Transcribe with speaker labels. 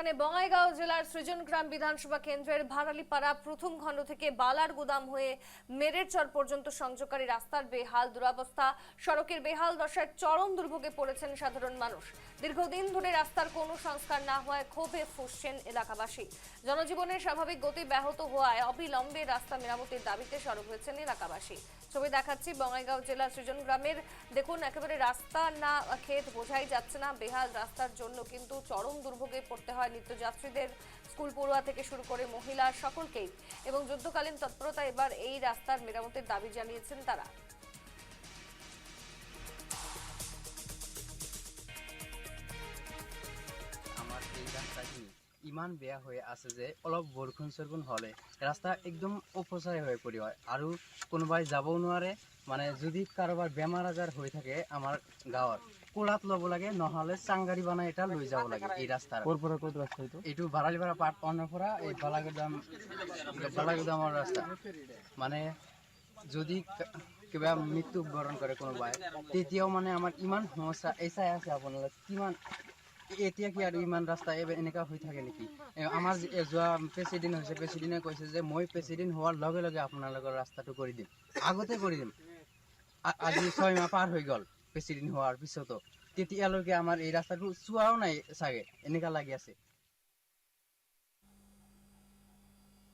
Speaker 1: সেখানে বঙ্গাইগাঁও জেলার সৃজনগ্রাম বিধানসভা কেন্দ্রের ভারালিপাড়া প্রথম খণ্ড থেকে বালার গুদাম হয়ে মেরেরচর পর্যন্ত সংযোগকারী রাস্তার বেহাল দুরবস্থা, সড়কের বেহাল দশায় চরম দুর্ভোগে পড়েছেন সাধারণ মানুষ। দীর্ঘদিন ধরে রাস্তার কোনো সংস্কার না হওয়ায় ক্ষোভে ফুঁসছেন এলাকাবাসী। জনজীবনের স্বাভাবিক গতি ব্যাহত হওয়ায় অবিলম্বে রাস্তা মেরামতির দাবিতে সরব হয়েছেন এলাকাবাসী। ছবি দেখাচ্ছি বঙ্গাইগাঁও জেলার সৃজনগ্রামের। দেখুন, একেবারে রাস্তা না ক্ষেত বোঝাই যাচ্ছে না। বেহাল রাস্তার জন্য কিন্তু চরম দুর্ভোগে পড়তে হয় নিত্যযাত্রীদের, স্কুল পড়ুয়া থেকে শুরু করে মহিলা সকলকেই। এবং যুদ্ধকালীন তৎপরতা এবার এই রাস্তার মেরামতের দাবি জানিয়েছেন তারা।
Speaker 2: আমার এই রাস্তাটি ইমান বেয়া হয়ে আছে যে অলপ বৰষুণ চৰষুণ হলে ৰাস্তা একদম অপচয় হৈ পৰি হয় আৰু কোনোবাই যাবও নোৱাৰে। মানে যদি কাৰোবাৰ বেমাৰ আজাৰ হৈ থাকে আমাৰ গাঁৱত কোলাত ল'ব লাগে, নহ'লে চাংগাড়ী বনাই এটা লৈ যাব লাগে। এই ৰাস্তাৰ
Speaker 3: ক'ত ৰাস্তা
Speaker 2: এইটো ভাৰালিপাৰা পাৰ্ট 1 পৰা এই বালাগুদামৰ ৰাস্তা। মানে যদি কিবা মৃত্যুবৰণ কৰে কোনোবাই, তেতিয়াও মানে আমাৰ ইমান সমস্যা এই চাই আছে আপোনালোকে কিমান। এতিয়া কি আৰু ইমান ৰাস্তা এনেকুৱা হৈ থাকে নেকি? আমাৰ যোৱা প্ৰেচিডেণ্ট হৈছে, প্ৰেচিডেণ্টে কৈছে যে মই প্ৰেচিডেণ্ট হোৱাৰ লগে লগে আপোনালোকৰ ৰাস্তাটো কৰি দিম, আগতে কৰি দিম। আজি 6 মাহ পাৰ হৈ গ'ল প্ৰেচিডেণ্ট হোৱাৰ পিছতো, তেতিয়ালৈকে আমাৰ এই ৰাস্তাটো চোৱাও নাই চাগে, এনেকুৱা লাগি আছে।